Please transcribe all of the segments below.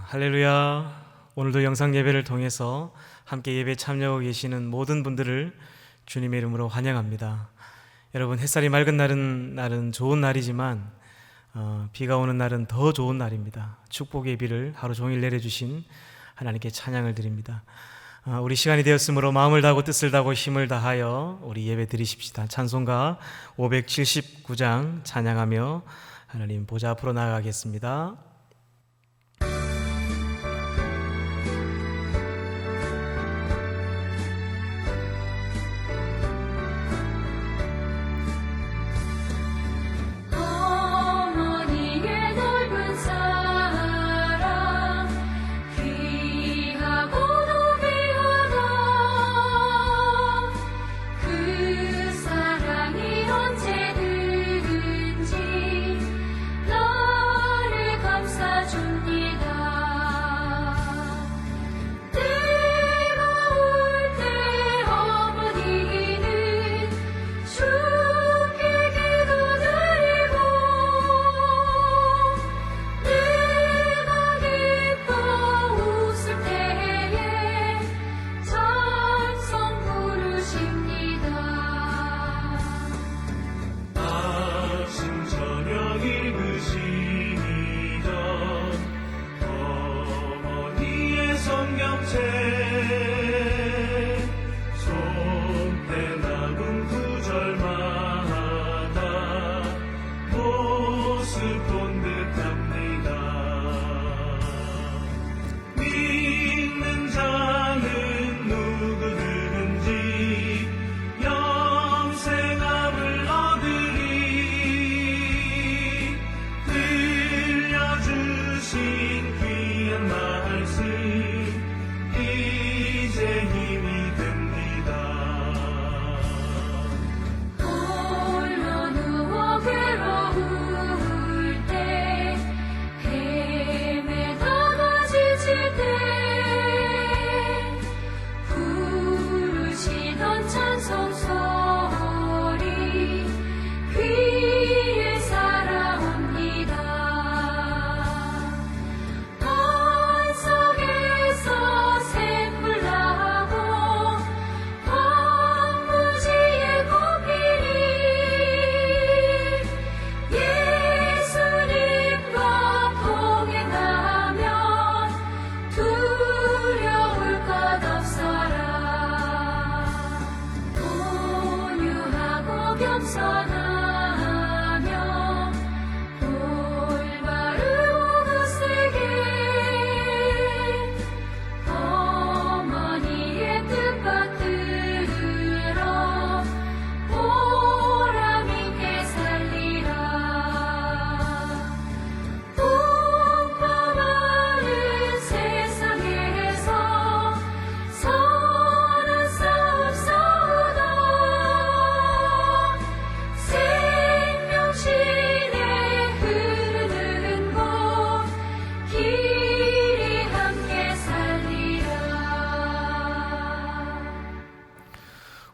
할렐루야. 오늘도 영상 예배를 통해서 함께 예배 참여하고 계시는 모든 분들을 주님의 이름으로 환영합니다. 여러분, 햇살이 맑은 날은 좋은 날이지만 비가 오는 날은 더 좋은 날입니다. 축복의 비를 하루 종일 내려주신 하나님께 찬양을 드립니다. 우리 시간이 되었으므로 마음을 다하고 뜻을 다하고 힘을 다하여 우리 예배 드리십시다. 찬송가 579장 찬양하며 하나님 보좌 앞으로 나아가겠습니다.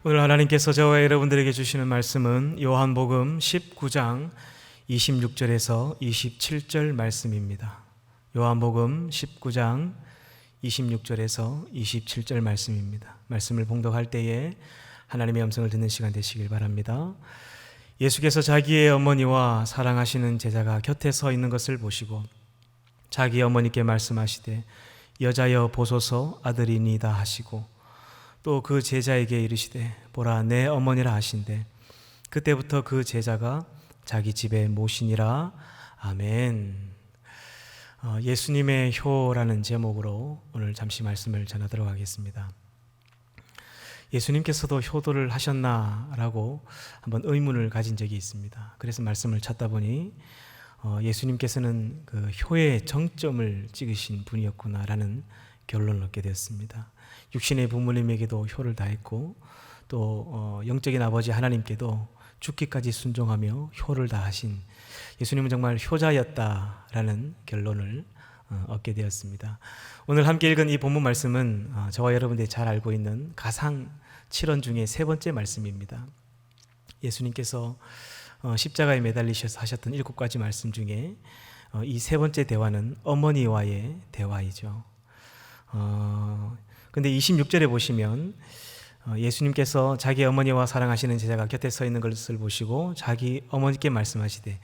오늘 하나님께서 저와 여러분들에게 주시는 말씀은 요한복음 19장 26절에서 27절 말씀입니다. 요한복음 19장 26절에서 27절 말씀입니다. 말씀을 봉독할 때에 하나님의 음성을 듣는 시간 되시길 바랍니다. 예수께서 자기의 어머니와 사랑하시는 제자가 곁에 서 있는 것을 보시고 자기 어머니께 말씀하시되 여자여 보소서 아들이니이다 하시고 또 그 제자에게 이르시되 보라 내 어머니라 하신대 그때부터 그 제자가 자기 집에 모시니라. 아멘. 예수님의 효라는 제목으로 오늘 잠시 말씀을 전하도록 하겠습니다. 예수님께서도 효도를 하셨나라고 한번 의문을 가진 적이 있습니다. 그래서 말씀을 찾다 보니 예수님께서는 그 효의 정점을 찍으신 분이었구나라는 결론을 얻게 되었습니다. 육신의 부모님에게도 효를 다했고 또 영적인 아버지 하나님께도 죽기까지 순종하며 효를 다하신 예수님은 정말 효자였다라는 결론을 얻게 되었습니다. 오늘 함께 읽은 이 본문 말씀은 저와 여러분들이 잘 알고 있는 가상 7원 중에 세 번째 말씀입니다. 예수님께서 십자가에 매달리셔서 하셨던 7가지 말씀 중에 이 세 번째 대화는 어머니와의 대화이죠. 근데 26절에 보시면 예수님께서 자기 어머니와 사랑하시는 제자가 곁에 서 있는 것을 보시고 자기 어머니께 말씀하시되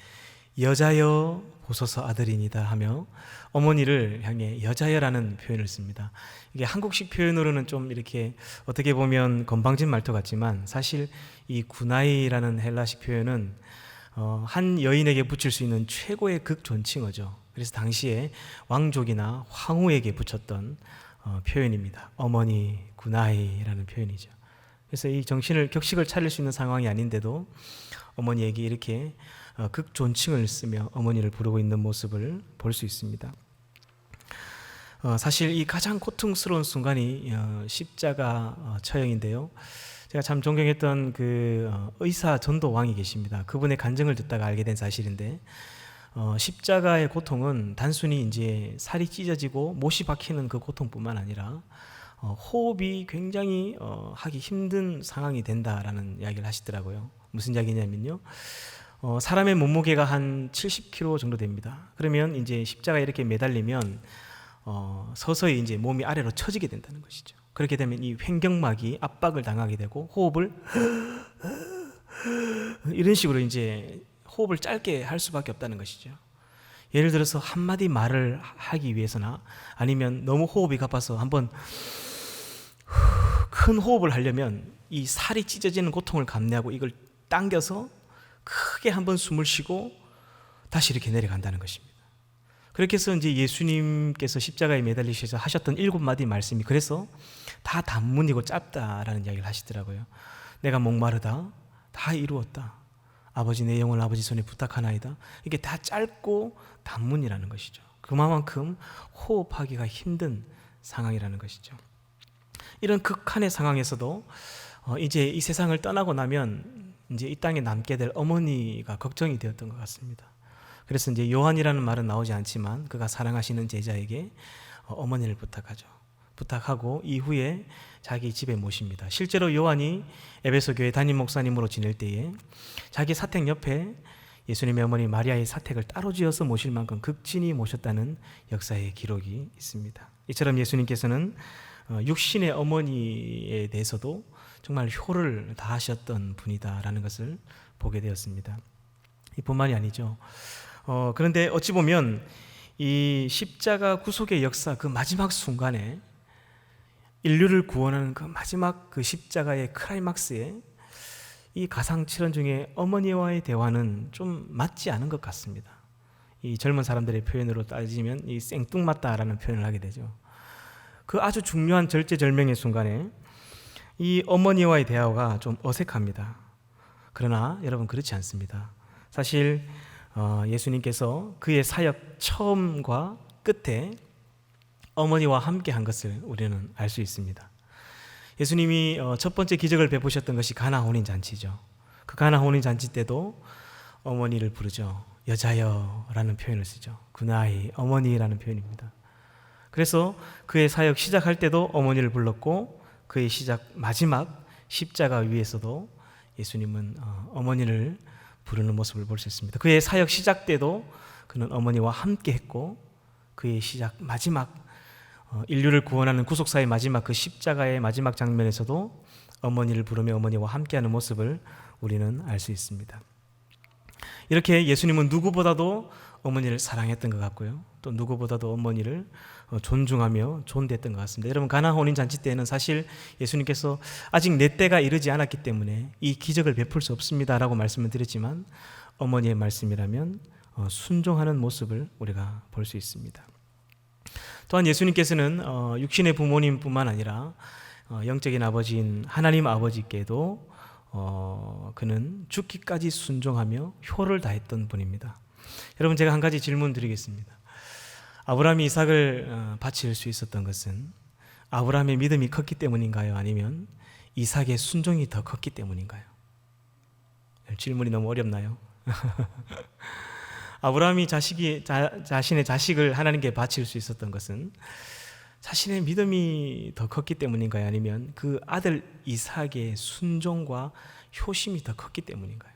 여자여 보소서 아들이니다 하며 어머니를 향해 여자여라는 표현을 씁니다. 이게 한국식 표현으로는 좀 이렇게 어떻게 보면 건방진 말투 같지만 사실 이 구나이라는 헬라식 표현은 한 여인에게 붙일 수 있는 최고의 극존칭어죠. 그래서 당시에 왕족이나 황후에게 붙였던 표현입니다. 어머니 구나이라는 표현이죠. 그래서 이 격식을 차릴 수 있는 상황이 아닌데도 어머니에게 이렇게 극존칭을 쓰며 어머니를 부르고 있는 모습을 볼 수 있습니다. 사실 이 가장 고통스러운 순간이 십자가 처형인데요. 제가 참 존경했던 그 의사 전도왕이 계십니다. 그분의 간증을 듣다가 알게 된 사실인데 십자가의 고통은 단순히 이제 살이 찢어지고 못이 박히는 그 고통뿐만 아니라 호흡이 굉장히 하기 힘든 상황이 된다라는 이야기를 하시더라고요. 무슨 이야기냐면요. 사람의 몸무게가 한 70kg 정도 됩니다. 그러면 이제 십자가에 이렇게 매달리면 서서히 이제 몸이 아래로 처지게 된다는 것이죠. 그렇게 되면 이 횡격막이 압박을 당하게 되고 호흡을 이런 식으로 이제 호흡을 짧게 할 수밖에 없다는 것이죠. 예를 들어서 한마디 말을 하기 위해서나 아니면 너무 호흡이 가빠서 한번 큰 호흡을 하려면 이 살이 찢어지는 고통을 감내하고 이걸 당겨서 크게 한번 숨을 쉬고 다시 이렇게 내려간다는 것입니다. 그렇게 해서 이제 예수님께서 십자가에 매달리셔서 하셨던 7마디 말씀이 그래서 다 단문이고 짧다라는 이야기를 하시더라고요. 내가 목마르다 다 이루었다. 아버지 내 영혼을 아버지 손에 부탁하나이다. 이게 다 짧고 단문이라는 것이죠. 그만큼 호흡하기가 힘든 상황이라는 것이죠. 이런 극한의 상황에서도 이제 이 세상을 떠나고 나면 이제 이 땅에 남게 될 어머니가 걱정이 되었던 것 같습니다. 그래서 이제 요한이라는 말은 나오지 않지만 그가 사랑하시는 제자에게 어머니를 부탁하고 이후에 자기 집에 모십니다. 실제로 요한이 에베소 교회 담임 목사님으로 지낼 때에 자기 사택 옆에 예수님의 어머니 마리아의 사택을 따로 지어서 모실 만큼 극진히 모셨다는 역사의 기록이 있습니다. 이처럼 예수님께서는 육신의 어머니에 대해서도 정말 효를 다하셨던 분이다라는 것을 보게 되었습니다. 이뿐만이 아니죠. 그런데 어찌 보면 이 십자가 구속의 역사 그 마지막 순간에 인류를 구원하는 그 마지막 그 십자가의 클라이막스에 이 가상칠언 중에 어머니와의 대화는 좀 맞지 않은 것 같습니다. 이 젊은 사람들의 표현으로 따지면 이 생뚱맞다라는 표현을 하게 되죠. 그 아주 중요한 절제절명의 순간에 이 어머니와의 대화가 좀 어색합니다. 그러나 여러분 그렇지 않습니다. 사실 예수님께서 그의 사역 처음과 끝에 어머니와 함께 한 것을 우리는 알 수 있습니다. 예수님이 첫 번째 기적을 베푸셨던 것이 가나 혼인 잔치죠. 그 가나 혼인 잔치 때도 어머니를 부르죠. 여자여라는 표현을 쓰죠. 구나이 어머니라는 표현입니다. 그래서 그의 사역 시작할 때도 어머니를 불렀고 그의 마지막 십자가 위에서도 예수님은 어머니를 부르는 모습을 볼 수 있습니다. 그의 사역 시작 때도 그는 어머니와 함께 했고 그의 마지막 인류를 구원하는 구속사의 마지막 그 십자가의 마지막 장면에서도 어머니를 부르며 어머니와 함께하는 모습을 우리는 알 수 있습니다. 이렇게 예수님은 누구보다도 어머니를 사랑했던 것 같고요. 또 누구보다도 어머니를 존중하며 존대했던 것 같습니다. 여러분 가나 혼인 잔치 때는 사실 예수님께서 아직 내 때가 이르지 않았기 때문에 이 기적을 베풀 수 없습니다라고 말씀을 드렸지만 어머니의 말씀이라면 순종하는 모습을 우리가 볼 수 있습니다. 또한 예수님께서는 육신의 부모님뿐만 아니라 영적인 아버지인 하나님 아버지께도 그는 죽기까지 순종하며 효를 다했던 분입니다. 여러분 제가 한 가지 질문 드리겠습니다. 아브라함이 이삭을 바칠 수 있었던 것은 아브라함의 믿음이 컸기 때문인가요? 아니면 이삭의 순종이 더 컸기 때문인가요? 질문이 너무 어렵나요? 아브라함이 자신의 자식을 하나님께 바칠 수 있었던 것은 자신의 믿음이 더 컸기 때문인가요? 아니면 그 아들 이삭의 순종과 효심이 더 컸기 때문인가요?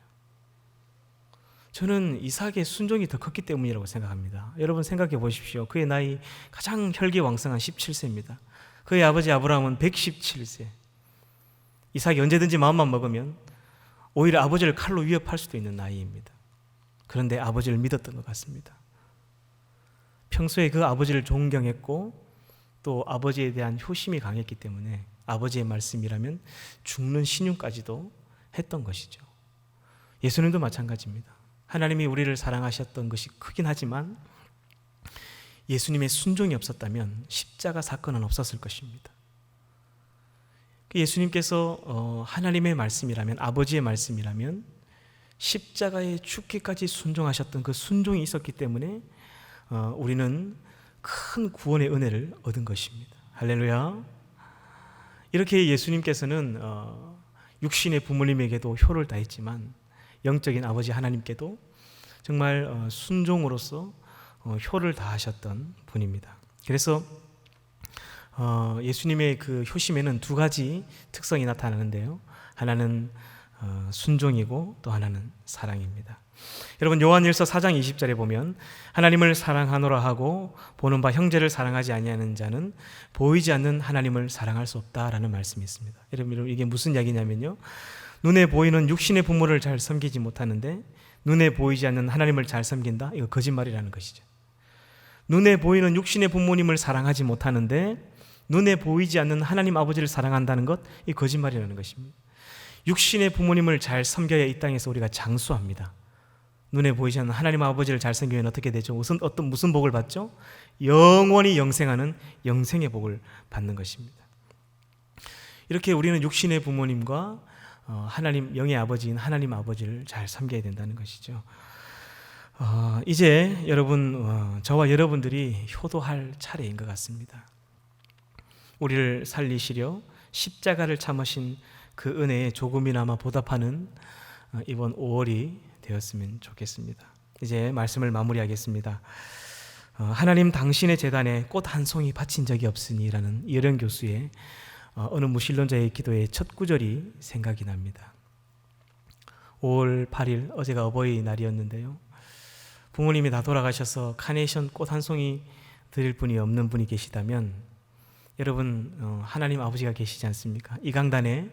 저는 이삭의 순종이 더 컸기 때문이라고 생각합니다. 여러분 생각해 보십시오. 그의 나이 가장 혈기왕성한 17세입니다. 그의 아버지 아브라함은 117세. 이삭이 언제든지 마음만 먹으면 오히려 아버지를 칼로 위협할 수도 있는 나이입니다. 그런데 아버지를 믿었던 것 같습니다. 평소에 그 아버지를 존경했고 또 아버지에 대한 효심이 강했기 때문에 아버지의 말씀이라면 죽는 신용까지도 했던 것이죠. 예수님도 마찬가지입니다. 하나님이 우리를 사랑하셨던 것이 크긴 하지만 예수님의 순종이 없었다면 십자가 사건은 없었을 것입니다. 예수님께서 하나님의 말씀이라면, 아버지의 말씀이라면 십자가에 죽기까지 순종하셨던 그 순종이 있었기 때문에 우리는 큰 구원의 은혜를 얻은 것입니다. 할렐루야. 이렇게 예수님께서는 육신의 부모님에게도 효를 다했지만 영적인 아버지 하나님께도 정말 순종으로서 효를 다하셨던 분입니다. 그래서 예수님의 그 효심에는 두 가지 특성이 나타나는데요. 하나는 순종이고 또 하나는 사랑입니다. 여러분 요한일서 4장 20절에 보면 하나님을 사랑하노라 하고 보는 바 형제를 사랑하지 아니하는 자는 보이지 않는 하나님을 사랑할 수 없다라는 말씀이 있습니다. 여러분 이게 무슨 이야기냐면요. 눈에 보이는 육신의 부모를 잘 섬기지 못하는데 눈에 보이지 않는 하나님을 잘 섬긴다? 이거 거짓말이라는 것이죠. 눈에 보이는 육신의 부모님을 사랑하지 못하는데 눈에 보이지 않는 하나님 아버지를 사랑한다는 것, 이 거짓말이라는 것입니다. 육신의 부모님을 잘 섬겨야 이 땅에서 우리가 장수합니다. 눈에 보이지 않는 하나님 아버지를 잘 섬기면 어떻게 되죠? 무슨 복을 받죠? 영원히 영생하는 영생의 복을 받는 것입니다. 이렇게 우리는 육신의 부모님과 하나님 영의 아버지인 하나님 아버지를 잘 섬겨야 된다는 것이죠. 이제 여러분 저와 여러분들이 효도할 차례인 것 같습니다. 우리를 살리시려 십자가를 참으신 그 은혜에 조금이나마 보답하는 이번 5월이 되었으면 좋겠습니다. 이제 말씀을 마무리하겠습니다. 하나님 당신의 제단에 꽃 한 송이 바친 적이 없으니라는 이어령 교수의 어느 무신론자의 기도의 첫 구절이 생각이 납니다. 5월 8일 어제가 어버이날이었는데요. 부모님이 다 돌아가셔서 카네이션 꽃 한 송이 드릴 분이 없는 분이 계시다면 여러분 하나님 아버지가 계시지 않습니까? 이 강단에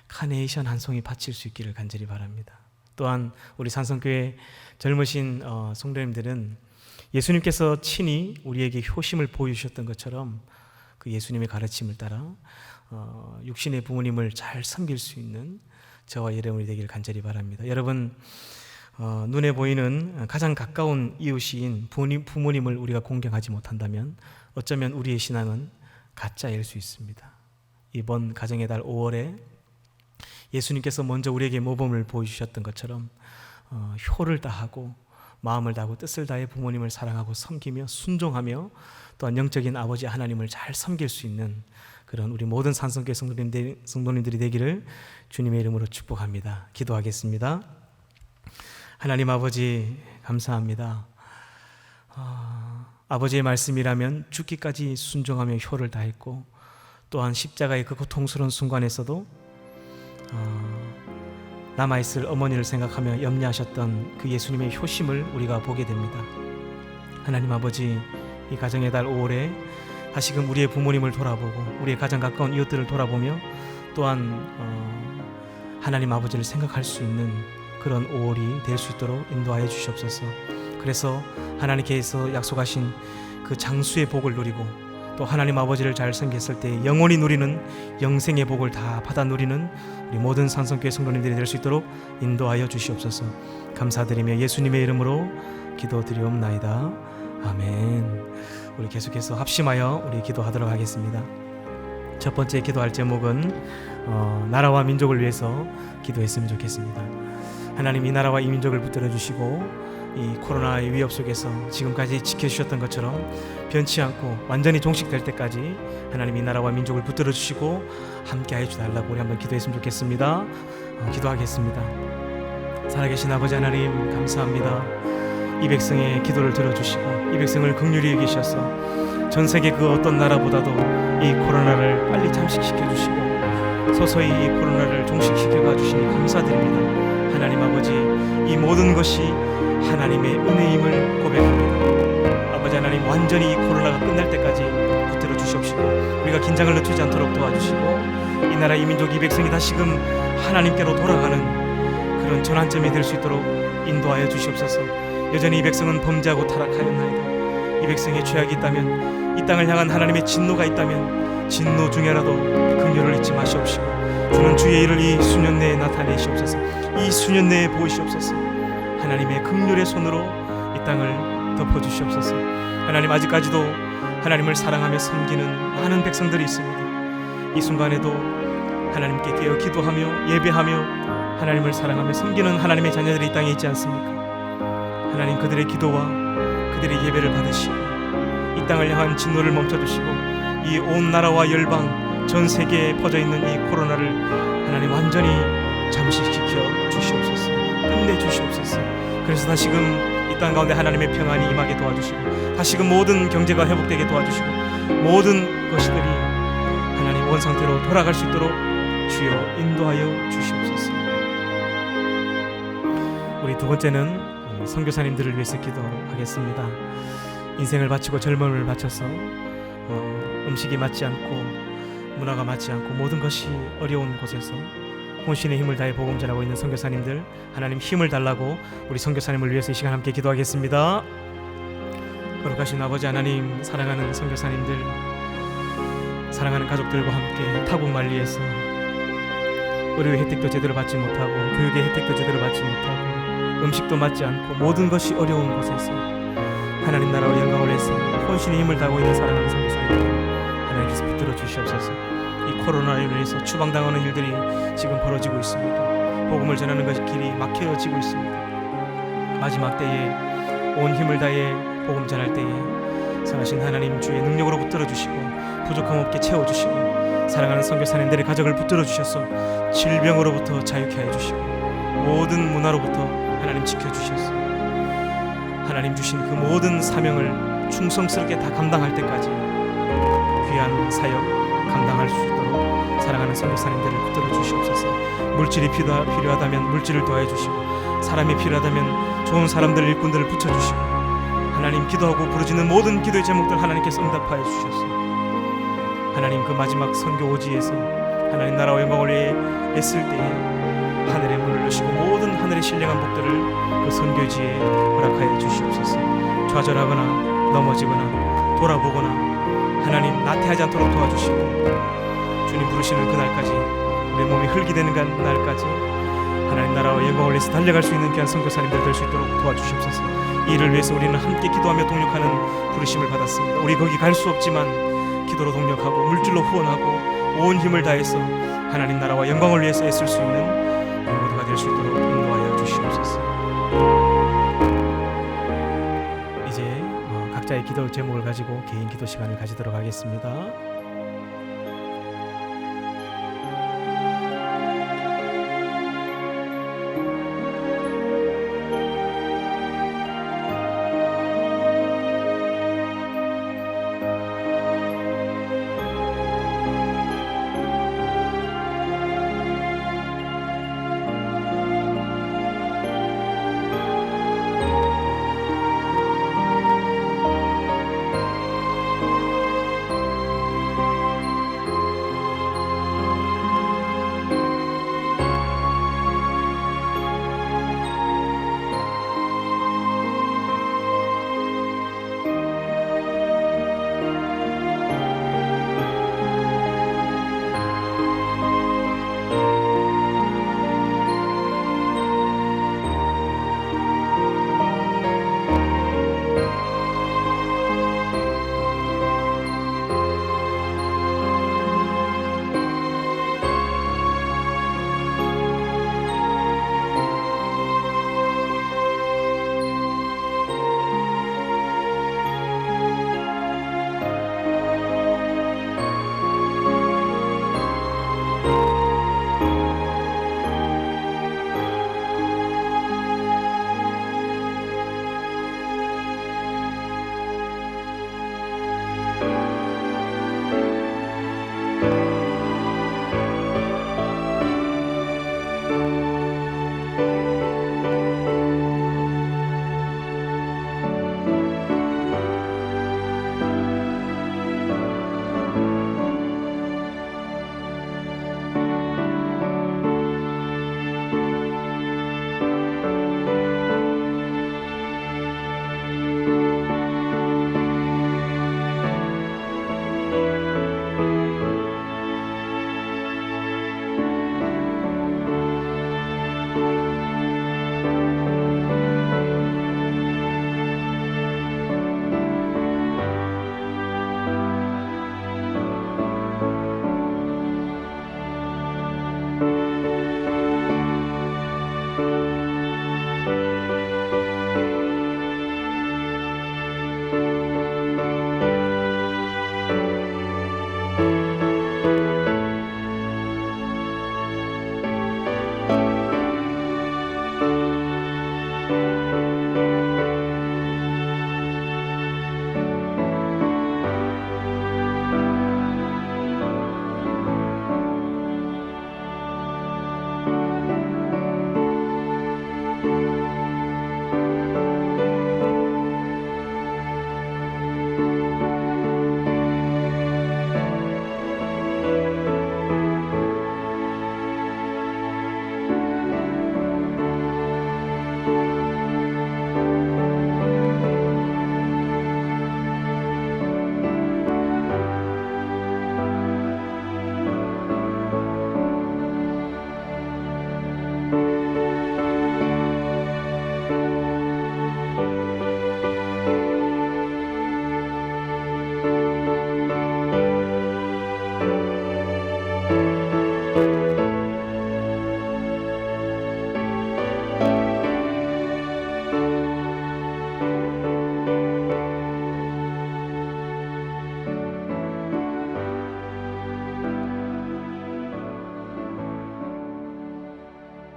카네이션 한 송이 바칠 수 있기를 간절히 바랍니다. 또한 우리 산성교회 젊으신 성도님들은 예수님께서 친히 우리에게 효심을 보여주셨던 것처럼 그 예수님의 가르침을 따라 육신의 부모님을 잘 섬길 수 있는 저와 여러분이 되기를 간절히 바랍니다. 여러분 눈에 보이는 가장 가까운 이웃인 부모님을 우리가 공경하지 못한다면 어쩌면 우리의 신앙은 가짜일 수 있습니다. 이번 가정의 달 5월에 예수님께서 먼저 우리에게 모범을 보여주셨던 것처럼 효를 다하고 마음을 다하고 뜻을 다해 부모님을 사랑하고 섬기며 순종하며 또한 영적인 아버지 하나님을 잘 섬길 수 있는 그런 우리 모든 산성교회 성도님들이 되기를 주님의 이름으로 축복합니다. 기도하겠습니다. 하나님 아버지 감사합니다. 아버지의 말씀이라면 죽기까지 순종하며 효를 다했고 또한 십자가의 그 고통스러운 순간에서도 남아있을 어머니를 생각하며 염려하셨던 그 예수님의 효심을 우리가 보게 됩니다. 하나님 아버지 이 가정의 달 5월에 다시금 우리의 부모님을 돌아보고 우리의 가장 가까운 이웃들을 돌아보며 또한 하나님 아버지를 생각할 수 있는 그런 5월이 될 수 있도록 인도하여 주시옵소서. 그래서 하나님께서 약속하신 그 장수의 복을 누리고 또 하나님 아버지를 잘 섬겼을 때 영원히 누리는 영생의 복을 다 받아 누리는 우리 모든 산성교회 성도님들이 될 수 있도록 인도하여 주시옵소서. 감사드리며 예수님의 이름으로 기도드리옵나이다. 아멘. 우리 계속해서 합심하여 우리 기도하도록 하겠습니다. 첫 번째 기도할 제목은 나라와 민족을 위해서 기도했으면 좋겠습니다. 하나님 이 나라와 이 민족을 붙들어 주시고 이 코로나의 위협 속에서 지금까지 지켜주셨던 것처럼 변치 않고 완전히 종식될 때까지 하나님 이 나라와 민족을 붙들어 주시고 함께 해주달라고 우리 한번 기도했으면 좋겠습니다. 기도하겠습니다. 살아계신 아버지 하나님 감사합니다. 이 백성의 기도를 들어주시고 이 백성을 긍휼히 여기셔서 전 세계 그 어떤 나라보다도 이 코로나를 빨리 잠식시켜 주시고 서서히 이 코로나를 종식시켜 가주시니 감사드립니다. 하나님 아버지, 이 모든 것이 하나님의 은혜임을 고백합니다. 아버지 하나님, 완전히 이 코로나가 끝날 때까지 붙들어 주시옵시고 우리가 긴장을 늦추지 않도록 도와주시고 이 나라 이 민족 이 백성이 다시금 하나님께로 돌아가는 그런 전환점이 될 수 있도록 인도하여 주시옵소서. 여전히 이 백성은 범죄하고 타락하였나이다. 이 백성의 죄악이 있다면, 이 땅을 향한 하나님의 진노가 있다면 진노 중에라도 긍휼을 잊지 마시옵시고 주는 주의 일을 이 수년 내에 나타내시옵소서. 이 수년 내에 보이시옵소서. 하나님의 긍휼의 손으로 이 땅을 덮어주시옵소서. 하나님, 아직까지도 하나님을 사랑하며 섬기는 많은 백성들이 있습니다. 이 순간에도 하나님께 깨어 기도하며 예배하며 하나님을 사랑하며 섬기는 하나님의 자녀들이 이 땅에 있지 않습니까? 하나님, 그들의 기도와 그들의 예배를 받으시고 이 땅을 향한 진노를 멈춰주시고 이 온 나라와 열방 전 세계에 퍼져있는 이 코로나를 하나님 완전히 잠식시켜 주시옵소서. 끝내주시옵소서. 그래서 다시금 이 땅 가운데 하나님의 평안이 임하게 도와주시고 다시금 모든 경제가 회복되게 도와주시고 모든 것들이 하나님 원상태로 돌아갈 수 있도록 주여 인도하여 주시옵소서. 우리 두 번째는 선교사님들을 위해서 기도하겠습니다. 인생을 바치고 젊음을 바쳐서 음식이 맞지 않고 문화가 맞지 않고 모든 것이 어려운 곳에서 혼신의 힘을 다해 복음 전하고 있는 선교사님들, 하나님 힘을 달라고 우리 선교사님을 위해서 이 시간 함께 기도하겠습니다. 거룩하신 아버지 하나님, 사랑하는 선교사님들, 사랑하는 가족들과 함께 타국 만리에서 의료의 혜택도 제대로 받지 못하고 교육의 혜택도 제대로 받지 못하고 음식도 맞지 않고 모든 것이 어려운 곳에서 하나님 나라와 영광을 위해서 혼신의 힘을 다하고 있는 사랑하는 선교사님들, 하나님께서 붙들어 주시옵소서. 이 코로나로 인해서 추방당하는 일들이 지금 벌어지고 있습니다. 복음을 전하는 것이 길이 막혀지고 있습니다. 마지막 때에 온 힘을 다해 복음 전할 때에 선하신 하나님 주의 능력으로 붙들어 주시고 부족함 없게 채워주시고 사랑하는 선교사님들의 가족을 붙들어 주셔서 질병으로부터 자유케 하여 주시고 모든 문화로부터 하나님 지켜주셔서 하나님 주신 그 모든 사명을 충성스럽게 다 감당할 때까지 귀한 사역 감당할 수 있도록 사랑하는 선교사님들을 붙들어 주시옵소서. 물질이 필요하다면 물질을 더해 주시고 사람이 필요하다면 좋은 사람들 일꾼들을 붙여주시고 하나님, 기도하고 부르짖는 모든 기도의 제목들 하나님께서 응답하여 주셔서 하나님 그 마지막 선교 오지에서 하나님 나라와 영광을 위해 애쓸 때에 하늘의 문을 여시고 모든 하늘의 신령한 복들을 그 선교지에 허락하여 주시옵소서. 좌절하거나 넘어지거나 돌아보거나 하나님 나태하지 않도록 도와주시고 주님 부르시는 그날까지 우리 몸이 흙이 되는 날까지 하나님 나라와 영광을 위해서 달려갈 수 있는 귀한 선교사님들 될 수 있도록 도와주시옵소서. 이 일을 위해서 우리는 함께 기도하며 동력하는 부르심을 받았습니다. 우리 거기 갈 수 없지만 기도로 동력하고 물질로 후원하고 온 힘을 다해서 하나님 나라와 영광을 위해서 애쓸 수 있는 우리 모두가 될 수 있도록 인도하여 주시옵소서. 이제 각자의 기도 제목을 가지고 개인 기도 시간을 가지도록 하겠습니다.